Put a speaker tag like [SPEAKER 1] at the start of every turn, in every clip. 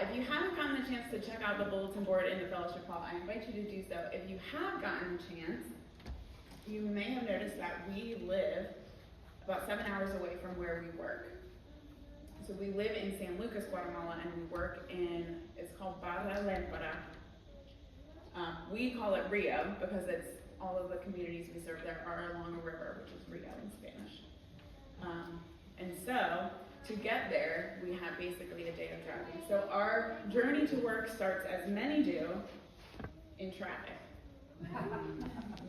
[SPEAKER 1] If you haven't gotten the chance to check out the bulletin board in the fellowship hall, I invite you to do so. If you have gotten the chance, you may have noticed that we live about 7 hours away from where we work. So we live in San Lucas, Guatemala, and we work in, it's called Barra Lempara. We call it Rio because it's all of the communities we serve there are along a river, which is Rio in Spanish. And so, to get there, we have basically a day of driving. So our journey to work starts, as many do, in traffic.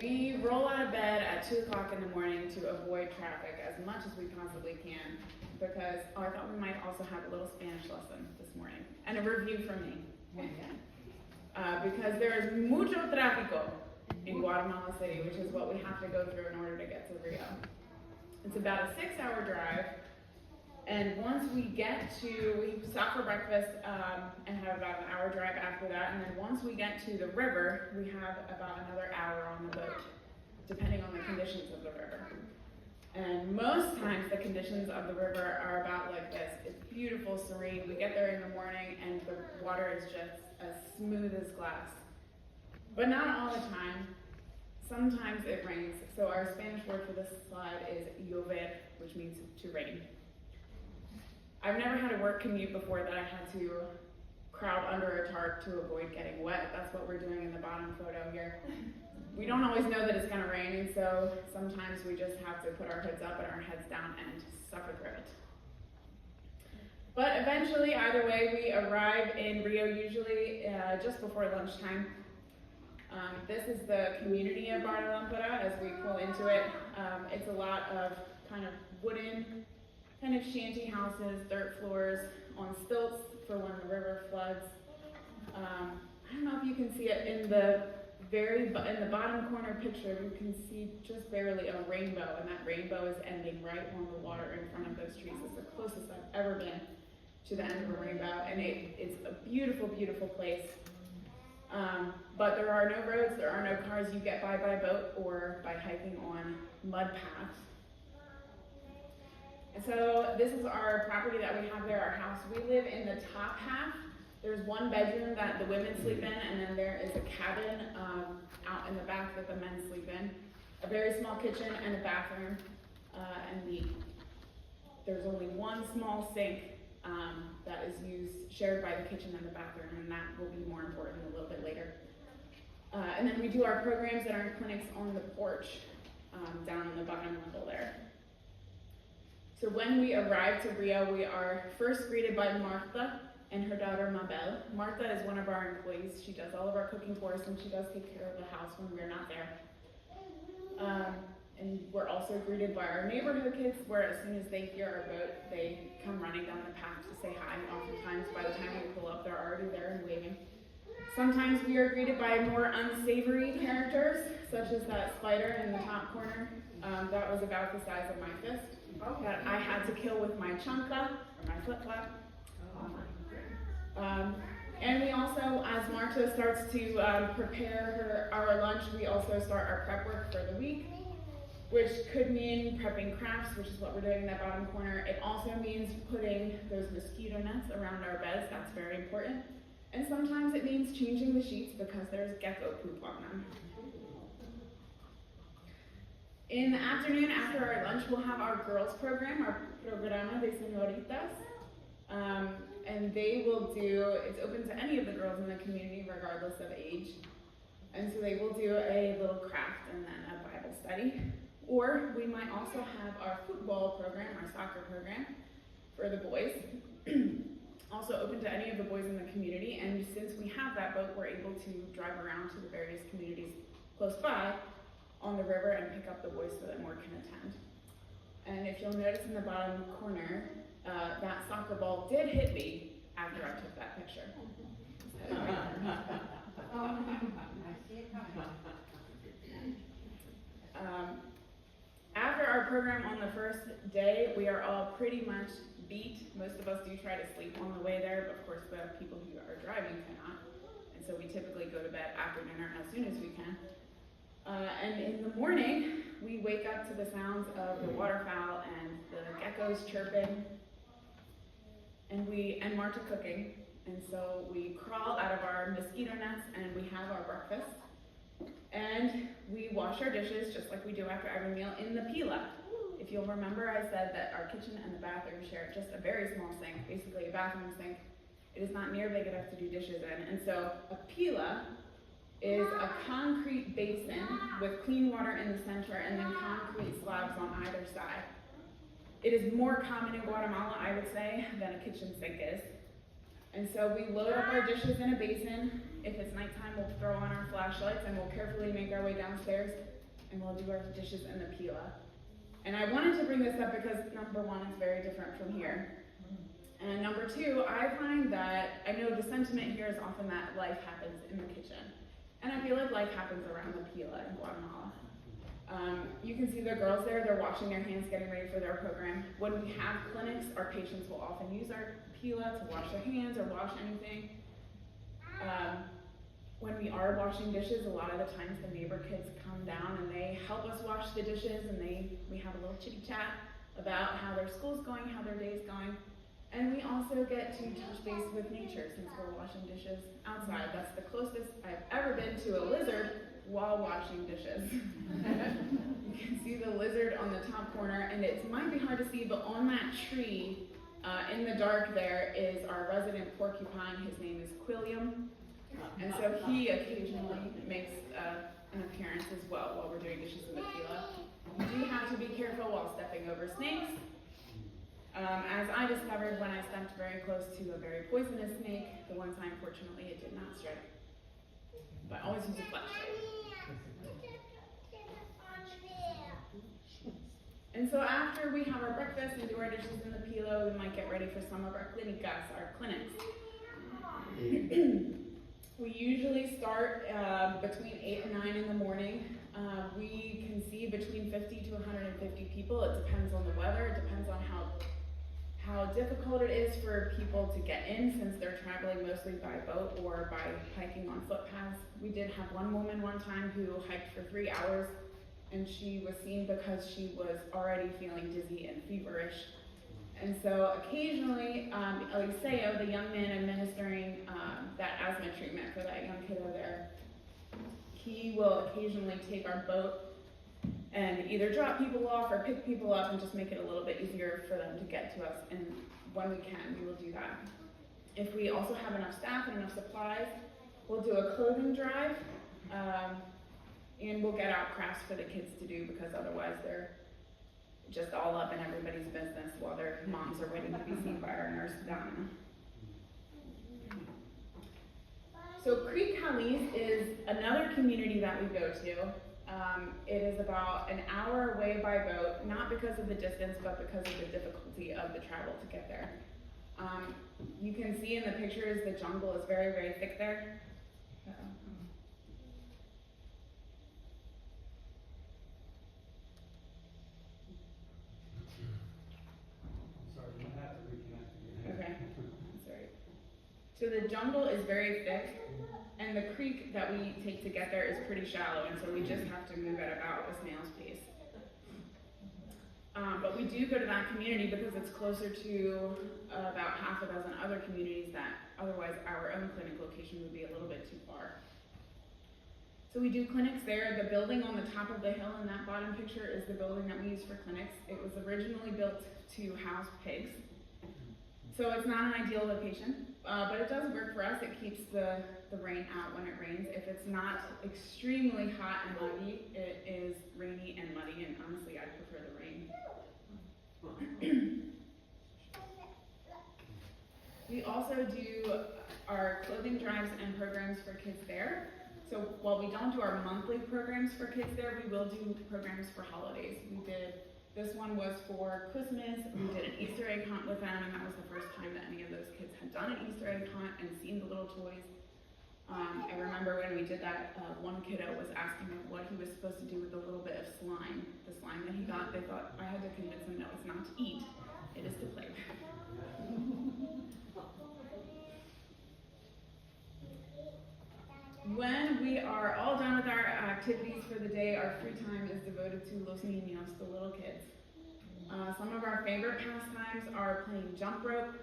[SPEAKER 1] We roll out of bed at 2 o'clock in the morning to avoid traffic as much as we possibly can because I thought we might also have a little Spanish lesson this morning and a review from me. Because there is mucho tráfico in Guatemala City, which is what we have to go through in order to get to Rio. It's about a 6-hour drive, and once we stop for breakfast and have about an hour drive after that, and then once we get to the river, we have about another hour on the boat, depending on the conditions of the river. And most times the conditions of the river are about like this. It's beautiful, serene. We get there in the morning and the water is just as smooth as glass. But not all the time. Sometimes it rains. So our Spanish word for this slide is llover, which means to rain. I've never had a work commute before that I had to crowd under a tarp to avoid getting wet. That's what we're doing in the bottom photo here. We don't always know that it's going to rain, and so sometimes we just have to put our hoods up and our heads down and suffer through it. But eventually, either way, we arrive in Rio usually just before lunchtime. This is the community of Barra as we pull into it. It's a lot of kind of wooden, kind of shanty houses, dirt floors on stilts for when the river floods. I don't know if you can see it in the bottom corner picture. You can see just barely a rainbow, and that rainbow is ending right on the water in front of those trees. It's the closest I've ever been to the end of a rainbow, and it's a beautiful, beautiful place. But there are no roads, there are no cars. You get by boat or by hiking on mud paths. And so this is our property that we have there, our house. We live in the top half. There's one bedroom that the women sleep in, and then there is a cabin out in the back that the men sleep in. A very small kitchen and a bathroom, there's only one small sink that is shared by the kitchen and the bathroom, and that will be more important a little bit later. And then we do our programs and our clinics on the porch down in the bottom level there. So when we arrive to Rio, we are first greeted by Martha and her daughter Mabel. Martha is one of our employees. She does all of our cooking for us, and she does take care of the house when we're not there. And we're also greeted by our neighborhood kids, where as soon as they hear our boat, they come running down the path to say hi. Oftentimes, by the time we pull up, they're already there and waving. Sometimes we are greeted by more unsavory characters, such as that spider in the top corner. That was about the size of my fist that I had to kill with my chancla, or my flip-flop. And we also, as Marta starts to prepare our lunch, we also start our prep work for the week, which could mean prepping crafts, which is what we're doing in that bottom corner. It also means putting those mosquito nets around our beds. That's very important. And sometimes it means changing the sheets because there's gecko poop on them. In the afternoon, after our lunch, we'll have our girls program, our Programa de Señoritas. And they will it's open to any of the girls in the community, regardless of age. And so they will do a little craft and then a Bible study. Or we might also have our football program, our soccer program, for the boys. Also open to any of the boys in the community. And since we have that boat, we're able to drive around to the various communities close by on the river and pick up the boys so that more can attend. And if you'll notice in the bottom corner, that soccer ball did hit me after I took that picture. After our program on the first day, we are all pretty much beat. Most of us do try to sleep on the way there, but of course the people who are driving cannot. And so we typically go to bed after dinner as soon as we can. And in the morning, we wake up to the sounds of the waterfowl and the geckos chirping, and Marta cooking. And so we crawl out of our mosquito nets and we have our breakfast. And we wash our dishes just like we do after every meal in the pila. If you'll remember, I said that our kitchen and the bathroom share just a very small sink, basically a bathroom sink. It is not near big enough to do dishes in. And so a pila is a concrete basin with clean water in the center and then concrete slabs on either side. It is more common in Guatemala, I would say, than a kitchen sink is. And so we load up our dishes in a basin. If it's nighttime, we'll throw on our flashlights and we'll carefully make our way downstairs and we'll do our dishes in the pila. And I wanted to bring this up because number one, it's very different from here. And number two, I find that, I know the sentiment here is often that life happens in the kitchen. And I feel like life happens around the pila in Guatemala. You can see the girls there, they're washing their hands, getting ready for their program. When we have clinics, our patients will often use our pila to wash their hands or wash anything. When we are washing dishes, a lot of the times the neighbor kids come down and they help us wash the dishes, and we have a little chitty chat about how their school's going, how their day's going. And we also get to touch base with nature since we're washing dishes outside. That's the closest I've ever been to a lizard while washing dishes. You can see the lizard on the top corner, and it might be hard to see, but on that tree in the dark there is our resident porcupine. His name is Quilliam. And so he occasionally makes an appearance as well while we're doing dishes in the pila. You do have to be careful while stepping over snakes. As I discovered when I stepped very close to a very poisonous snake, the one time, fortunately, it did not strike. But I always use a flashlight. And so after we have our breakfast and do our dishes in the pila, we might get ready for some of our clinicas, our clinics. We usually start between 8 and 9 in the morning. We can see between 50 to 150 people. It depends on the weather. It depends on how difficult it is for people to get in, since they're traveling mostly by boat or by hiking on footpaths. We did have one woman one time who hiked for 3 hours, and she was seen because she was already feeling dizzy and feverish. And so occasionally, Eliseo, the young man administering that asthma treatment for that young kiddo there, he will occasionally take our boat and either drop people off or pick people up and just make it a little bit easier for them to get to us. And when we can, we will do that. If we also have enough staff and enough supplies, we'll do a clothing drive, and we'll get out crafts for the kids to do, because otherwise they're just all up in everybody's business while their moms are waiting to be seen by our nurse Donna. So Creek Halis is another community that we go to. It is about an hour away by boat, not because of the distance, but because of the difficulty of the travel to get there. You can see in the pictures the jungle is very, very thick there. So the jungle is very thick, and the creek that we take to get there is pretty shallow, and so we just have to move at about a snail's pace. But we do go to that community because it's closer to about half a dozen other communities that otherwise our own clinic location would be a little bit too far. So we do clinics there. The building on the top of the hill in that bottom picture is the building that we use for clinics. It was originally built to house pigs. So it's not an ideal location, but it does work for us. It keeps the rain out when it rains. If it's not extremely hot and muggy, it is rainy and muddy, and honestly, I prefer the rain. We also do our clothing drives and programs for kids there. So while we don't do our monthly programs for kids there, we will do programs for holidays. This one was for Christmas. We did an Easter egg hunt with them, and that was the first time that any of those kids had done an Easter egg hunt and seen the little toys. I remember when we did that, one kiddo was asking him what he was supposed to do with the little bit of slime. The slime that he got, they thought I had to convince him, no, it's not to eat, it is to play with. When we are all done with our activities for the day, our free time is devoted to los niños, the little kids. Some of our favorite pastimes are playing jump rope,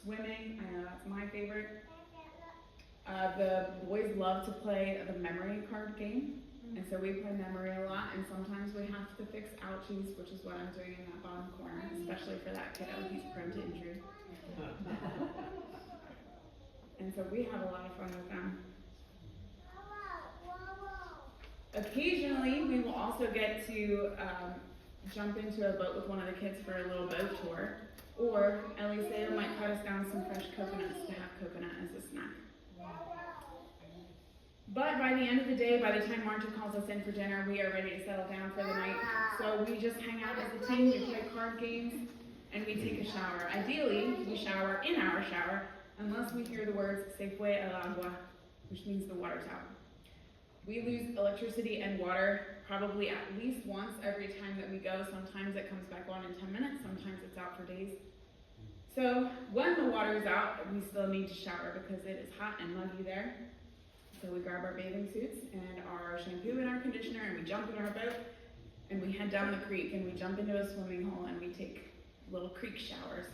[SPEAKER 1] swimming. I know that's my favorite. The boys love to play the memory card game, and so we play memory a lot, and sometimes we have to fix ouchies, which is what I'm doing in that bottom corner, especially for that kiddo. He's prone to injury. And so we have a lot of fun with them. Occasionally, we will also get to jump into a boat with one of the kids for a little boat tour, or Eliseo might cut us down some fresh coconuts to have coconut as a snack. But by the end of the day, by the time Marta calls us in for dinner, we are ready to settle down for the night. So we just hang out as a team, we play card games, and we take a shower. Ideally, we shower in our shower, unless we hear the words "se fue el agua," which means the water's out. We lose electricity and water probably at least once every time that we go. Sometimes it comes back on in 10 minutes, sometimes it's out for days. So when the water is out, we still need to shower because it is hot and muggy there. So we grab our bathing suits and our shampoo and our conditioner, and we jump in our boat and we head down the creek and we jump into a swimming hole and we take little creek showers.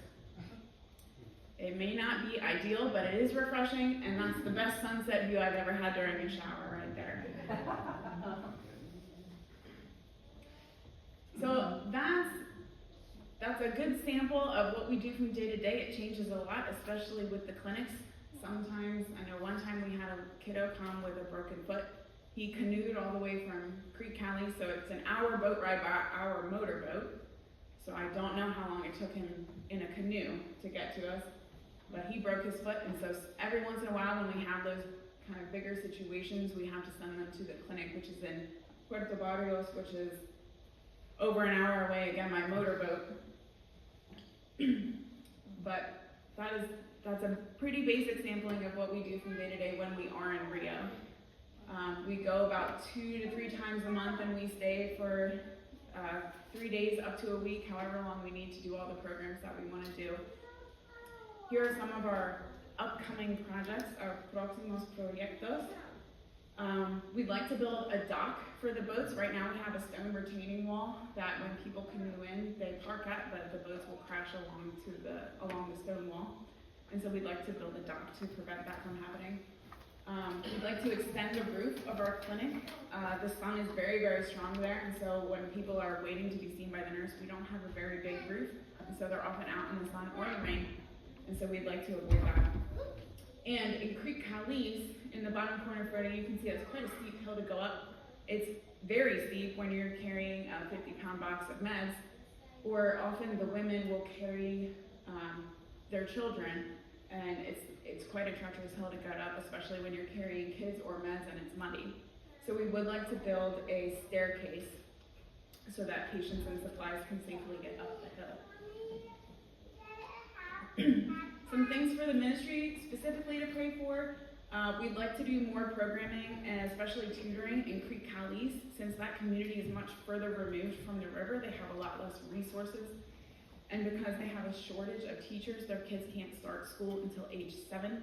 [SPEAKER 1] It may not be ideal, but it is refreshing, and that's the best sunset view I've ever had during a shower right there. So that's a good sample of what we do from day to day. It changes a lot, especially with the clinics. Sometimes, I know one time we had a kiddo come with a broken foot. He canoed all the way from Creek Cali, so it's an hour boat ride by our motorboat. So I don't know how long it took him in a canoe to get to us, but he broke his foot, and so every once in a while when we have those kind of bigger situations, we have to send them to the clinic, which is in Puerto Barrios, which is over an hour away, again, by motorboat. But that's a pretty basic sampling of what we do from day to day when we are in Rio. We go about 2 to 3 times a month, and we stay for 3 days up to a week, however long we need to do all the programs that we want to do. Here are some of our upcoming projects, our próximos proyectos. We'd like to build a dock for the boats. Right now we have a stone retaining wall that when people canoe in, they park at, but the boats will crash along the stone wall. And so we'd like to build a dock to prevent that from happening. We'd like to extend the roof of our clinic. The sun is very, very strong there, and so when people are waiting to be seen by the nurse, we don't have a very big roof, and so they're often out in the sun or the rain, and so we'd like to avoid that. And in Creek Cali's, in the bottom corner photo, you can see it's quite a steep hill to go up. It's very steep when you're carrying a 50-pound box of meds, or often the women will carry their children, and it's quite a treacherous hill to get up, especially when you're carrying kids or meds and it's muddy. So we would like to build a staircase so that patients and supplies can safely get up the hill. Some things for the ministry specifically to pray for. We'd like to do more programming and especially tutoring in Creek Cali's. Since that community is much further removed from the river, they have a lot less resources. And because they have a shortage of teachers, their kids can't start school until age 7.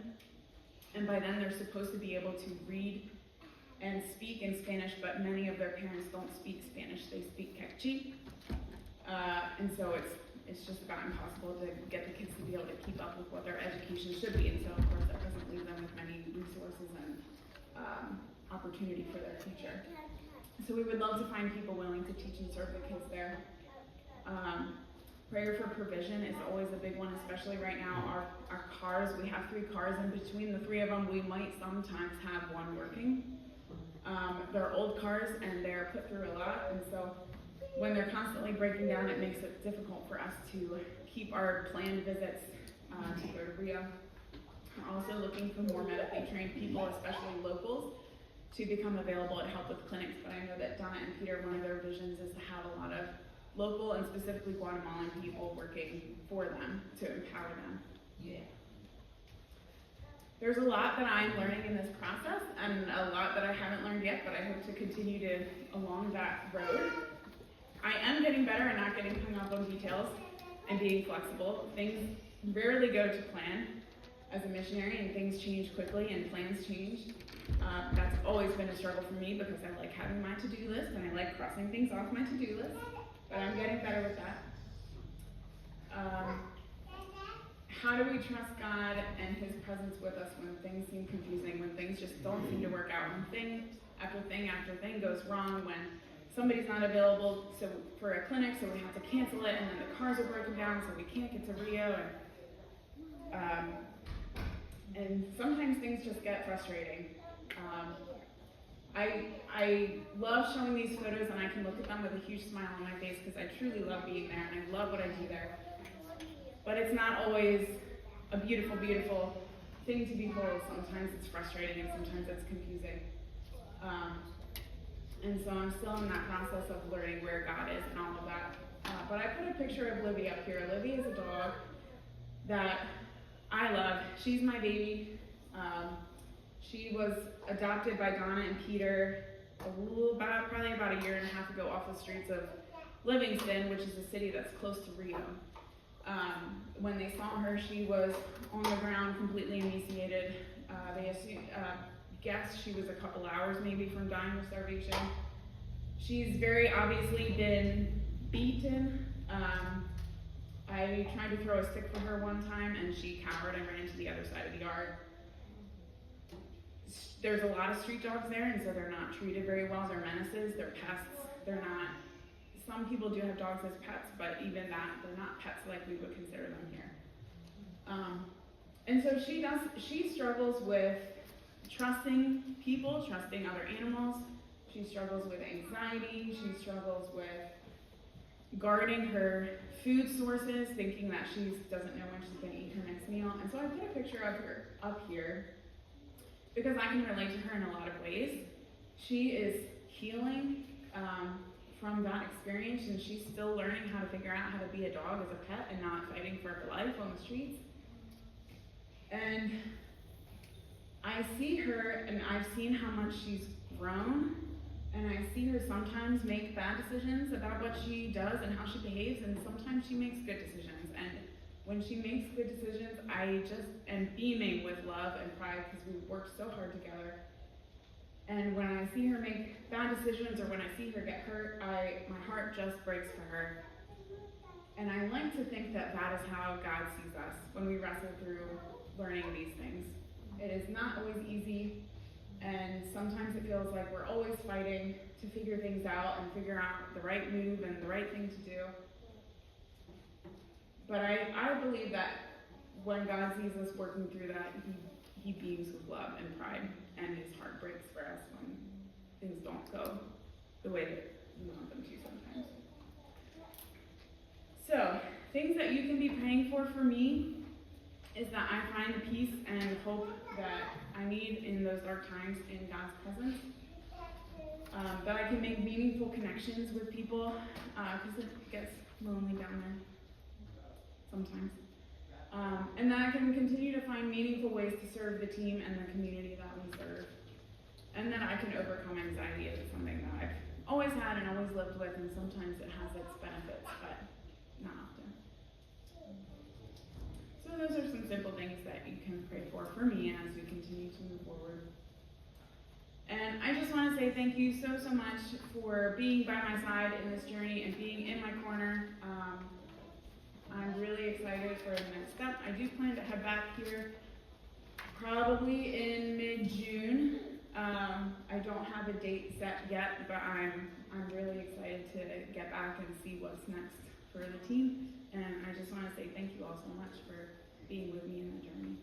[SPEAKER 1] And by then they're supposed to be able to read and speak in Spanish, but many of their parents don't speak Spanish, they speak Quechua. And so it's just about impossible to get the kids to be able to keep up with what their education should be. And so of course that doesn't leave them with many resources and opportunity for their future. So we would love to find people willing to teach and serve the kids there. Prayer for provision is always a big one, especially right now. Our cars, we have 3 cars, and between the 3 of them, we might sometimes have one working. They're old cars, and they're put through a lot, and so when they're constantly breaking down, it makes it difficult for us to keep our planned visits to go to Rio. We're also looking for more medically trained people, especially locals, to become available and help with clinics, but I know that Donna and Peter, one of their visions is to have a lot of local and specifically Guatemalan people working for them to empower them. Yeah. There's a lot that I'm learning in this process and a lot that I haven't learned yet, but I hope to continue along that road. I am getting better and not getting hung up on details and being flexible. Things rarely go to plan as a missionary, and things change quickly and plans change. That's always been a struggle for me because I like having my to-do list and I like crossing things off my to-do list. But I'm getting better with that. how do we trust God and his presence with us when things seem confusing, when things just don't seem to work out, when thing after thing goes wrong, when somebody's not available for a clinic, so we have to cancel it, and then the cars are broken down, so we can't get to Rio, and sometimes things just get frustrating. I love showing these photos, and I can look at them with a huge smile on my face because I truly love being there, and I love what I do there. But it's not always a beautiful, beautiful thing to behold. Sometimes it's frustrating, and sometimes it's confusing. And so I'm still in that process of learning where God is and all of that. But I put a picture of Libby up here. Libby is a dog that I love. She's my baby. She was adopted by Donna and Peter probably about a year and a half ago off the streets of Livingston, which is a city that's close to Rio. When they saw her, she was on the ground, completely emaciated. They guessed she was a couple hours maybe from dying of starvation. She's very obviously been beaten. I tried to throw a stick for her one time, and she cowered and ran to the other side of the yard. There's a lot of street dogs there, and so they're not treated very well. They're menaces, they're pests, they're not. Some people do have dogs as pets, but even that, they're not pets like we would consider them here. And so she struggles with trusting people, trusting other animals. She struggles with anxiety. She struggles with guarding her food sources, thinking that she doesn't know when she's going to eat her next meal. And so I put a picture of her up here because I can relate to her in a lot of ways. She is healing from that experience, and she's still learning how to figure out how to be a dog as a pet and not fighting for her life on the streets. And I see her, and I've seen how much she's grown, and I see her sometimes make bad decisions about what she does and how she behaves, and sometimes she makes good decisions. And when she makes good decisions, I just am beaming with love and pride because we've worked so hard together. And when I see her make bad decisions or when I see her get hurt, my heart just breaks for her. And I like to think that that is how God sees us when we wrestle through learning these things. It is not always easy, and sometimes it feels like we're always fighting to figure things out and figure out the right move and the right thing to do. But I believe that when God sees us working through that, he beams with love and pride, and his heart breaks for us when things don't go the way that we want them to sometimes. So, things that you can be praying for me is that I find the peace and hope that I need in those dark times in God's presence. That I can make meaningful connections with people, because it gets lonely down there sometimes. And that I can continue to find meaningful ways to serve the team and the community that we serve. And that I can overcome anxiety as something that I've always had and always lived with, and sometimes it has its benefits, but not often. So those are some simple things that you can pray for me as we continue to move forward. And I just want to say thank you so much for being by my side in this journey and being in my corner. I'm really excited for the next step. I do plan to head back here probably in mid-June. I don't have a date set yet, but I'm really excited to get back and see what's next for the team. And I just want to say thank you all so much for being with me in the journey.